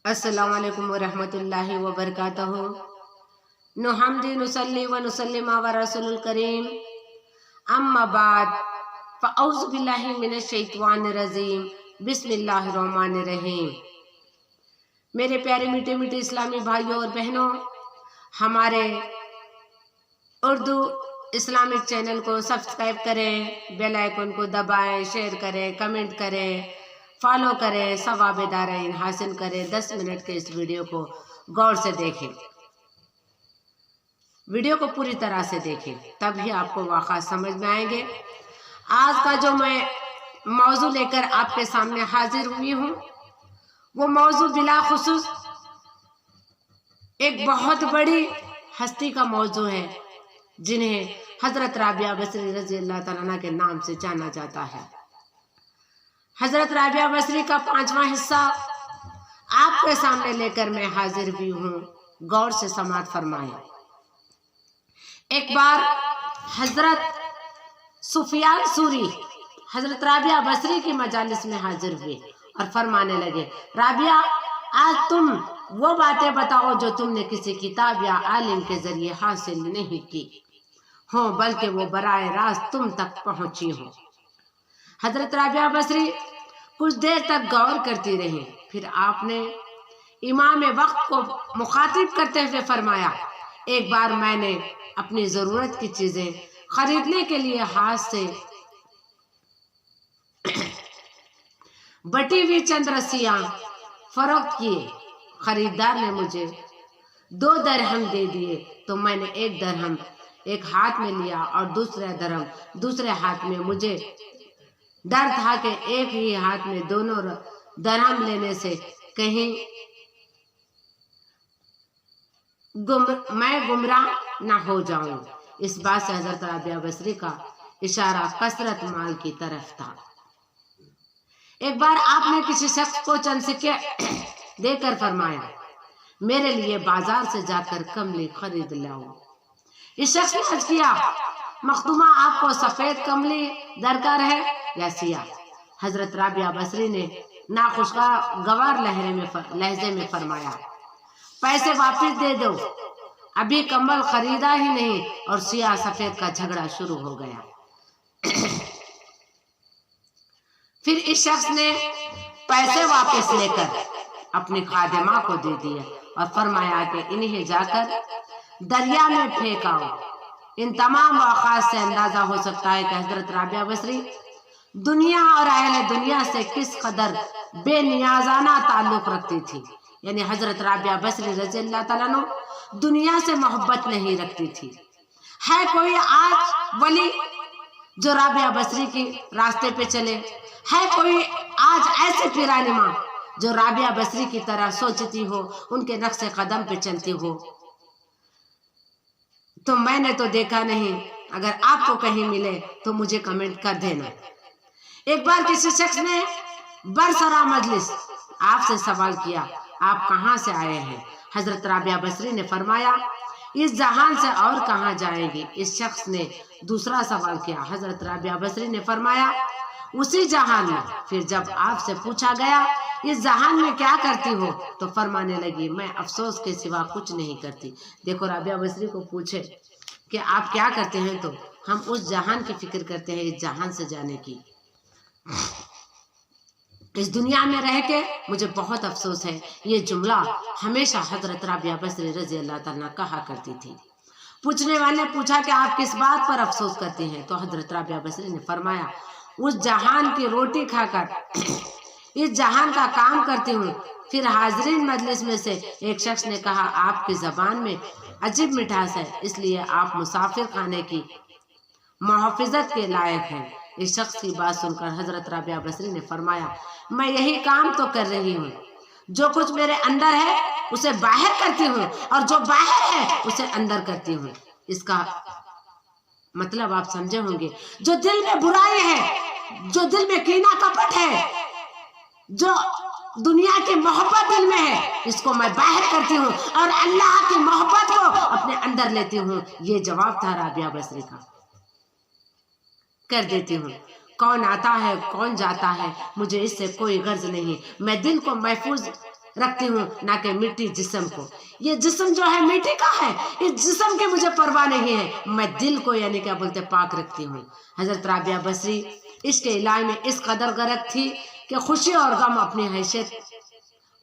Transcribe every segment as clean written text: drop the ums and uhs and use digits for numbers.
अस्सलामु अलैकुम वरहमतुल्लाहि वबरकातुहू। नुहम्दी नुसल्ली व नुसल्लिम अला रसूलिल करीम, अम्मा बाद, फ़अऊज़ु बिल्लाहि मिनश शैतानिर रजीम, बिस्मिल्लाहिर रहमानिर रहीम। मेरे प्यारे मीठे मीठे इस्लामी भाइयों और बहनों, हमारे उर्दू इस्लामिक चैनल को सब्सक्राइब करें, बेल आइकन को दबाएं, शेयर करें, कमेंट करें, फॉलो करें, सवाब दाराइन हासिल करें। 10 मिनट के इस वीडियो को गौर से देखें, वीडियो को पूरी तरह से देखें, तभी आपको वाक़ा समझ में आएंगे। आज का जो मैं मौजू लेकर आपके सामने हाजिर हुई हूँ, वो मौजू बिला खुसूस एक बहुत बड़ी हस्ती का मौजू है, जिन्हें हजरत राबिया बसरी रज़ी अल्लाह तआला अन्हा के नाम से जाना जाता है। हजरत राबिया बसरी का 5वां हिस्सा आपके सामने लेकर मैं हाजिर भी हूँ। गौर से समाअत फरमाएं। एक बार हजरत सुफियान सूरी हजरत राबिया बसरी की मजालिस में हाजिर हुए और फरमाने लगे, राबिया, आज तुम वो बातें बताओ जो तुमने किसी किताब या आलिम के जरिए हासिल नहीं की हो, बल्कि वो बराए रास्त तुम तक पहुंची हो। हजरत राबिया बसरी कुछ देर तक गौर करती रही, फिर आपने इमाम वक्त को मुखातिब करते हुए फरमाया, एक बार मैंने अपनी जरूरत की चीजें खरीदने के लिए हाथ से बटी हुई चंद रस्सियां फरोख्त किए। खरीदार ने मुझे 2 दरहम दे दिए, तो मैंने 1 दरहम एक हाथ में लिया और दूसरा दरहम दूसरे हाथ में। मुझे डर था कि एक ही हाथ में दोनों दरहम लेने से कहीं मैं गुमराह ना हो जाऊं। इस बात से हजरत राबिया बसरी का इशारा कसरत माल की तरफ था। एक बार आपने किसी शख्स को चंद सिक्के देकर फरमाया, मेरे लिए बाजार से जाकर कमली खरीद लाओ। इस शख्स ने अर्ज किया, मखदूमा, आपको सफेद कमली दरकार है या सियाह? हजरत राबिया बसरी ने नाखुशगवार लहजे में फरमाया, पैसे वापस दे दो, अभी कमल खरीदा ही नहीं और सियाह सफेद का झगड़ा शुरू हो गया। फिर इस शख्स ने पैसे वापस लेकर अपनी खादिमा को दे दिया और फरमाया कि इन्हें जाकर दरिया में फेंकाओ। इन तमाम वाक़ात से अंदाजा हो सकता है कि हजरत राबिया बसरी दुनिया और अहले दुनिया से किस कदर बेनियाजाना ताल्लुक रखती थी। यानी हजरत राबिया बसरी रज़ी अल्लाह तआला अन्हा दुनिया से मोहब्बत नहीं रखती थी। है कोई आज वली जो राबिया बसरी के रास्ते पे चले? है कोई आज ऐसे पीरानिमा जो राबिया बसरी की तरह सोचती हो, उनके नक्शे कदम पे चलती हो? तो मैंने तो देखा नहीं। अगर आपको कहीं मिले तो मुझे कमेंट कर देना। एक बार किसी शख्स ने बरसरा मजलिस आपसे सवाल किया, आप कहाँ से आए हैं? हजरत राबिया बसरी ने फरमाया, इस जहान से और कहाँ जाएंगे? इस शख्स ने दूसरा सवाल किया। हजरत राबिया बसरी ने फरमाया, उसी जहान में। फिर जब आपसे पूछा गया, इस जहान में क्या करती हो? तो फरमाने लगी, मैं अफसोस के सिवा कुछ नहीं करती। देखो, राबिया बसरी को पूछे कि आप क्या करते हैं, तो हम उस जहान की फिक्र करते हैं, इस जहान से जाने की। इस दुनिया में रह के मुझे बहुत अफसोस है। ये जुमला हमेशा हजरत राबिया बसरी रज़ी अल्लाह तआला कहा करती थी। पूछने वाले ने पूछा कि आप किस बात पर अफसोस करती हैं? तो हजरत राबिया बसरी ने फरमाया, उस जहान की रोटी खाकर इस जहान का काम करती हूँ। फिर हाजरीन मजलिस में से एक शख्स ने कहा, आपकी जबान में अजीब मिठास है, इसलिए आप मुसाफिर खाने की मुहाफिजत के लायक हैं। इस शख्स की बात सुनकर हजरत राबिया बसरी ने फरमाया, मैं यही काम तो कर रही हूँ। जो कुछ मेरे अंदर है उसे बाहर करती हूँ, और जो बाहर है उसे अंदर करती हूँ। इसका मतलब आप समझे होंगे। जो दिल में बुराई है, जो दिल में कीना कपट है, जो दुनिया की मोहब्बत दिल में है, इसको मैं बाहर करती हूँ और अल्लाह की मोहब्बत को अपने अंदर लेती हूँ। ये जवाब था राबिया बसरी का। कर देती हूँ। कौन आता है कौन जाता है मुझे इससे कोई गर्ज नहीं। मैं दिल को महफूज रखती हूँ ना कि मिट्टी जिस्म को। ये जिस्म जो है मिट्टी का है, इस जिस्म की मुझे परवाह नहीं है, मैं दिल को यानी क्या बोलते पाक रखती हूँ। हजरत राबिया बसरी इसके इलाज में इस कदर गर्क थी कि खुशी और गम अपनी हैसियत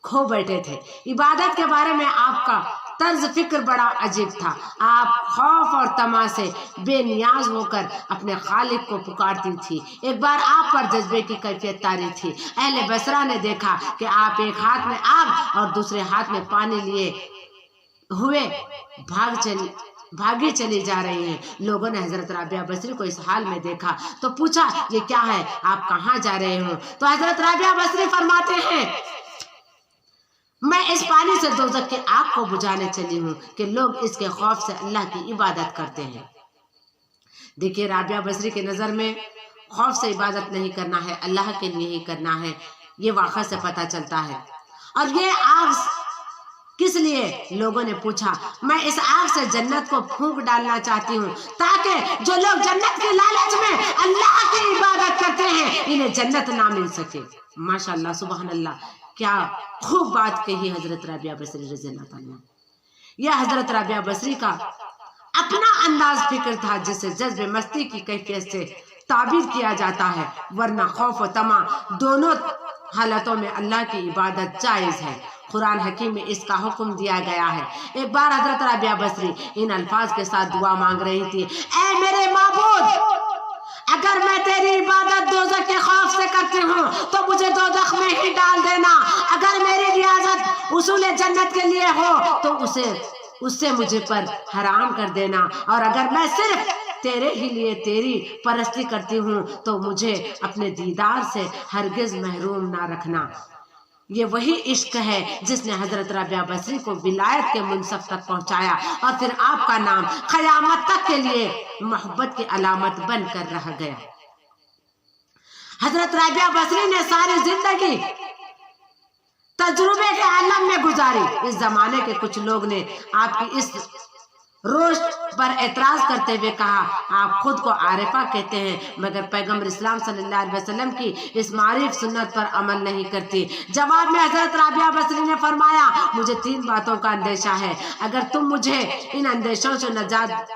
खो बैठे थे। इबादत के बारे में आपका तर्ज फिक्र बड़ा अजीब था। आप खौफ और तमा से बेनियाज होकर अपने खालिक को पुकारती थी। एक बार आप पर जज्बे की कैफियत तारी थी। अहले बसरा ने देखा कि आप एक हाथ में आग और दूसरे हाथ में पानी लिए हुए भागी चली जा रही हैं। लोगों ने हजरत राबिया बसरी को इस हाल में देखा तो पूछा, ये क्या है, आप कहाँ जा रहे हो? तो हजरत राबिया बसरी फरमाते हैं, मैं इस पानी से दोज़ख की आग को बुझाने चली हूँ कि लोग इसके खौफ से अल्लाह की इबादत करते हैं। देखिए, राबिया बसरी के नज़र में खौफ से इबादत नहीं करना है, अल्लाह के लिए ही करना है, ये वाक़ा से पता चलता है। और ये आग किस लिए? लोगों ने पूछा, मैं इस आग से जन्नत को फूंक डालना चाहती हूँ ताकि जो लोग जन्नत के लालच में अल्लाह की इबादत करते हैं इन्हें जन्नत ना मिल सके। माशाअल्लाह, सुभान अल्लाह, क्या खूब बात कही हजरत राबिया बसरी रज़ियल्लाहु ताला। यह हजरत राबिया बसरी का अपना अंदाज फिक्र था जिसे जज्बे मस्ती की कैफियत से ताबीर किया जाता है, वरना खौफ और तमा दोनों हालतों में अल्लाह की इबादत जायज है। कुरान हकीम में इसका हुक्म दिया गया है। एक बार हजरत राबिया बसरी इन अल्फाज के साथ दुआ मांग रही थी, ऐ मेरे माबूद, अगर मैं तेरी इबादत दोज़ख के खौफ से करती हूँ तो मुझे दोज़ख में ही डाल देना। अगर मेरी रियाजत उसूल जन्नत के लिए हो तो उससे मुझे पर हराम कर देना। और अगर मैं सिर्फ तेरे ही लिए तेरी परस्ती करती हूँ तो मुझे अपने दीदार से हरगिज महरूम ना रखना। ये वही इश्क है जिसने हजरत राबिया बसरी को विलायत के मुनसब तक पहुंचाया और फिर आपका नाम क़यामत तक के लिए मोहब्बत की अलामत बनकर रह गया। हजरत राबिया बसरी ने सारी जिंदगी तजुर्बे के आलम में गुजारी। इस जमाने के कुछ लोग ने आपकी इस रोश पर एतराज करते हुए कहा, आप खुद को आरिफा कहते हैं मगर पैगम्बर इस्लाम सल्लल्लाहु अलैहि वसल्लम की इस मारिफ सुन्नत पर अमल नहीं करती। जवाब में हजरत राबिया बसरी ने फरमाया, मुझे 3 बातों का अंदेशा है, अगर तुम मुझे इन अंदेशों से नजात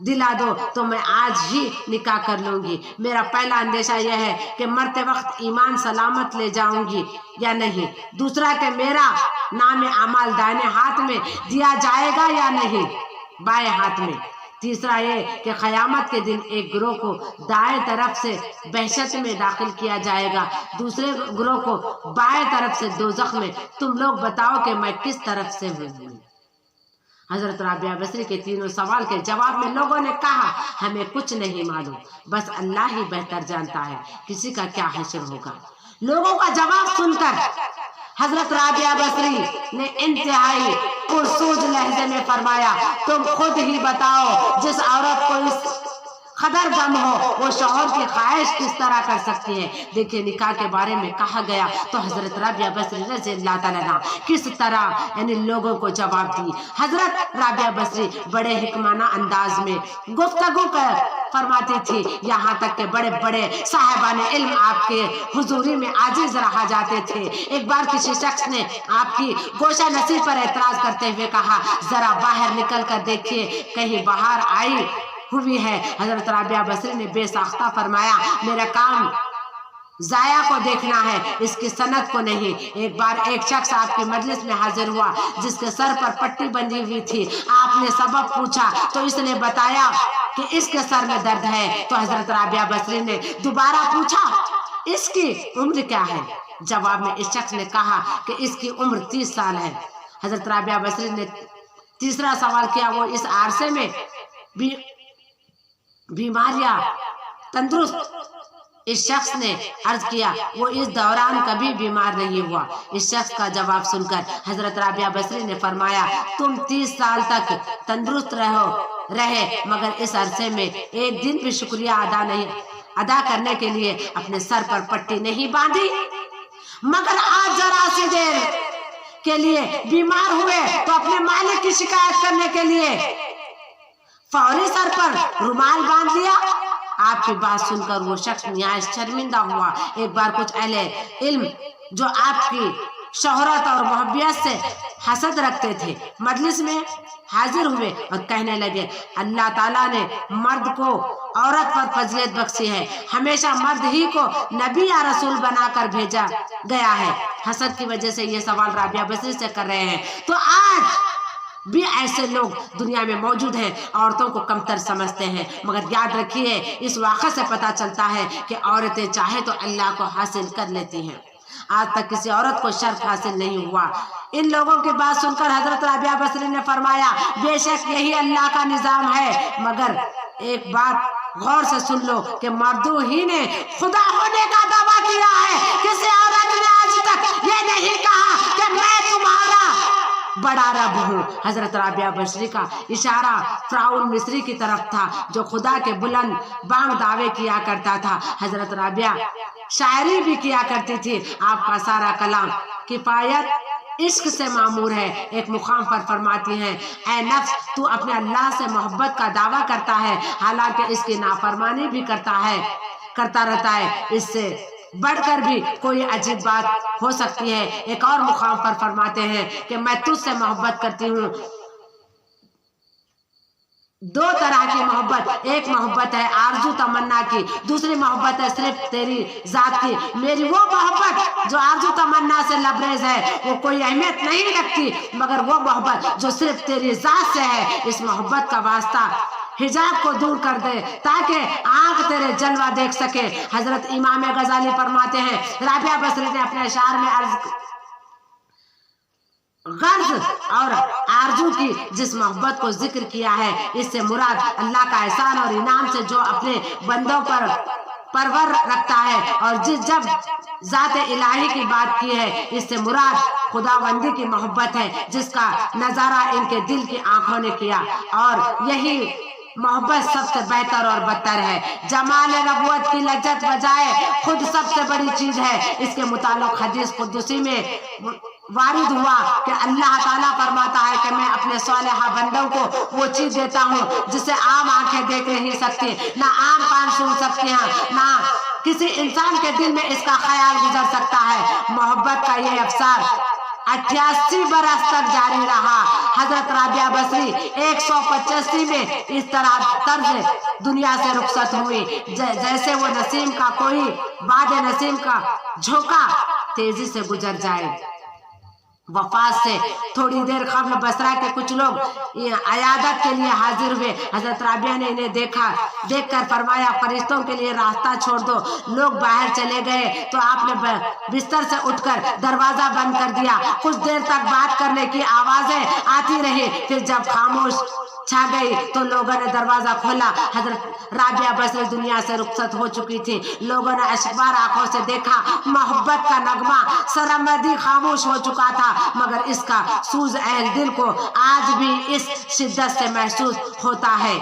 दिला दो तो मैं आज ही निकाह कर लूंगी। मेरा पहला अंदेशा यह है कि मरते वक्त ईमान सलामत ले जाऊंगी या नहीं। दूसरा कि मेरा नाम अमाल दाहिने हाथ में दिया जाएगा या नहीं, बाएं हाथ में। तीसरा ये कि क़यामत के दिन एक गिरोह को दाएं तरफ से बहशत में दाखिल किया जाएगा, दूसरे गिरोह को बाएं तरफ से दोज़ख में। तुम लोग बताओ कि मैं किस तरफ से हूँ। हजरत राबिया बसरी के तीनों सवाल के जवाब में लोगों ने कहा, हमें कुछ नहीं मालूम, बस अल्लाह ही बेहतर जानता है किसी का क्या हश्र होगा। लोगों का जवाब सुनकर हजरत राबिया बसरी ने इंतहाई पुरसूज लहजे में फरमाया, तुम खुद ही बताओ, जिस औरत को इस कदर गम हो वो शौहर की ख्वाहिश किस तरह कर सकती है। देखिए, निकाह के बारे में कहा गया तो हजरत राबिया बसरी रज़ियल्लाहु ताला किस तरह यानी लोगों को जवाब दी। हजरत राबिया बसरी बड़े हिकमाना अंदाज में गुफ्तगू फरमाती थी, यहाँ तक के बड़े बड़े साहिबाने इल्म आपके हुजूरी में आजिज रहा जाते थे। एक बार किसी शख्स ने आपकी गोशा नसी पर एतराज करते हुए कहा, जरा बाहर निकल कर देखिए, कहीं बाहर आई हुई है। हजरत राबिया बसरी ने बेसाख्ता फरमाया, मेरा काम जाया को देखना है, इसकी सनत को नहीं। एक बार एक शख्स आपकी मजलिस में हाजिर हुआ जिसके सर पर पट्टी बंधी हुई थी। आपने सबब पूछा तो इसने बताया कि इसके सर में दर्द है। तो हजरत राबिया बसरी ने दोबारा पूछा, इसकी उम्र क्या है? जवाब में इस शख्स ने कहा कि इसकी उम्र 30 साल है। हजरत राबिया बसरी ने तीसरा सवाल किया, वो इस अरसे में बीमारियां तंदुरुस्त? इस शख्स ने अर्ज किया, वो इस दौरान कभी बीमार नहीं हुआ। इस शख्स का जवाब सुनकर हजरत राबिया बसरी ने फरमाया, तुम 30 साल तक तंदुरुस्त रहे मगर इस अरसे में एक दिन भी शुक्रिया अदा करने के लिए अपने सर पर पट्टी नहीं बांधी, मगर आज जरा सी देर के लिए बीमार हुए तो अपने मालिक की शिकायत करने के लिए फौरी सर पर रुमाल बांध लिया। आपकी बात सुनकर वो शख्स निहायत शर्मिंदा हुआ। एक बार कुछ अहले इल्म जो आपकी शोहरत और मोहब्बत से हसद रखते थे। मजलिस में हाजिर हुए और कहने लगे, अल्लाह ताला ने मर्द को औरत पर फजीलत बख्शी है, हमेशा मर्द ही को नबी या रसूल बनाकर भेजा गया है। हसद की वजह से ये सवाल राबिया बसरी से कर रहे हैं। तो आज भी ऐसे लोग दुनिया में मौजूद हैं, औरतों को कमतर समझते हैं। मगर याद रखिए, इस वाक़े से पता चलता है कि औरतें चाहे तो अल्लाह को हासिल कर लेती हैं। आज तक किसी औरत को शर्फ हासिल नहीं हुआ। इन लोगों की बात सुनकर हजरत राबिया बसरी ने फरमाया, बेशक यही अल्लाह का निजाम है, मगर एक बात गौर से सुन लो कि मर्दों ही ने खुदा होने का दावा किया है। किसी औरत ने आज तक ये नहीं कहा कि मैं तुम्हारा बड़ा रब हूँ। हजरत राबिया बसरी का इशारा फिरौन मिस्री की तरफ था, जो खुदा के बुलंद बांग दावे किया करता था। हजरत राबिया शायरी भी किया करती थी। आपका सारा कलाम किफायत इश्क से मामूर है। एक मुकाम पर फरमाती हैं, ऐ नफ्स, तू अपने अल्लाह से मोहब्बत का दावा करता है, हालांकि इसकी नाफरमानी भी करता रहता है। इससे बढ़कर भी कोई अजीब बात हो सकती है। एक और मुकाम पर फरमाते हैं कि मैं तुझसे मोहब्बत करती हूँ। दो तरह की मोहब्बत, एक मोहब्बत है आरजू तमन्ना की, दूसरी मोहब्बत है सिर्फ तेरी जात की। मेरी वो मोहब्बत जो आरजू तमन्ना से लबरेज है, वो कोई अहमियत नहीं रखती, मगर वो मोहब्बत जो सिर्फ तेरी जात से है, इस मोहब्बत का वास्ता हिजाब को दूर कर दे ताकि आंख तेरे जलवा देख सके। हजरत इमाम गजाली फरमाते हैं, राबिया बसरी ने अपने अशार में गर्ज और आरजू की जिस मोहब्बत को जिक्र किया है, इससे मुराद अल्लाह का एहसान और इनाम से जो अपने बंदों पर परवर रखता है, और जब जात इलाही की बात की है, इससे मुराद खुदावंदी की मोहब्बत है, जिसका नजारा इनके दिल की आंखों ने किया। और यही मोहब्बत सबसे बेहतर और बदतर है। जमाल नबूवत की लज्जत बजाए खुद सबसे बड़ी चीज है। इसके मुतालिक हदीस कुदसी में वारिद हुआ कि अल्लाह ताला फरमाता है कि मैं अपने सालिहा बंदों को वो चीज देता हूँ जिसे आम आंखें देख नहीं सकती, ना आम कान सुन सकते हैं, ना किसी इंसान के दिल में इसका ख्याल गुजर सकता है। मोहब्बत का ये अफसार 88 बरस तक जारी रहा। हजरत राबिया बसरी 185 में इस तरह तर्ज दुनिया से रुखसत हुई, जैसे वो नसीम का कोई बाद नसीम का झोंका तेजी से गुजर जाए। वफात से थोड़ी देर कबल बसरा के कुछ लोग अयादत के लिए हाजिर हुए। हजरत राबिया ने इन्हें देखकर फरमाया, फरिश्तों के लिए रास्ता छोड़ दो। लोग बाहर चले गए तो आपने बिस्तर से उठकर दरवाजा बंद कर दिया। कुछ देर तक बात करने की आवाजें आती रही, फिर जब खामोश छा गई तो लोगों ने दरवाजा खोला। हजरत राबिया बसरी दुनिया से रुखसत हो चुकी थी। लोगों ने अशबार आंखों से देखा, मोहब्बत का नगमा सरमदी खामोश हो चुका था, मगर इसका सूज अहल दिल को आज भी इस शिद्दत से महसूस होता है।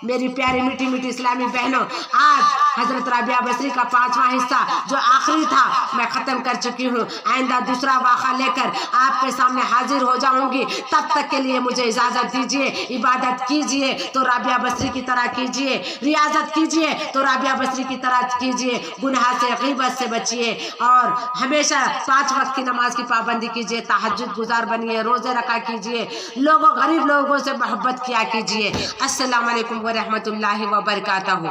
मेरी प्यारी मीठी मीठी इस्लामी बहनों, आज हजरत राबिया बसरी का 5वां हिस्सा जो आखिरी था मैं खत्म कर चुकी हूँ। आइंदा दूसरा वाक़ा लेकर आपके सामने हाजिर हो जाऊंगी। तब तक के लिए मुझे इजाजत दीजिए। इबादत कीजिए तो राबिया बसरी की तरह कीजिए, रियाजत कीजिए तो राबिया बसरी की तरह कीजिए, गुनाह से गीबत से बचिए और हमेशा 5 वक्त की नमाज की पाबंदी कीजिए, तहज्जुद गुजार बनिए, रोजे रखा कीजिए, लोगों गरीब लोगों से मोहब्बत किया कीजिए। अस्सलाम वालेकुम व रहमतुल्लाहि व बरकातहू।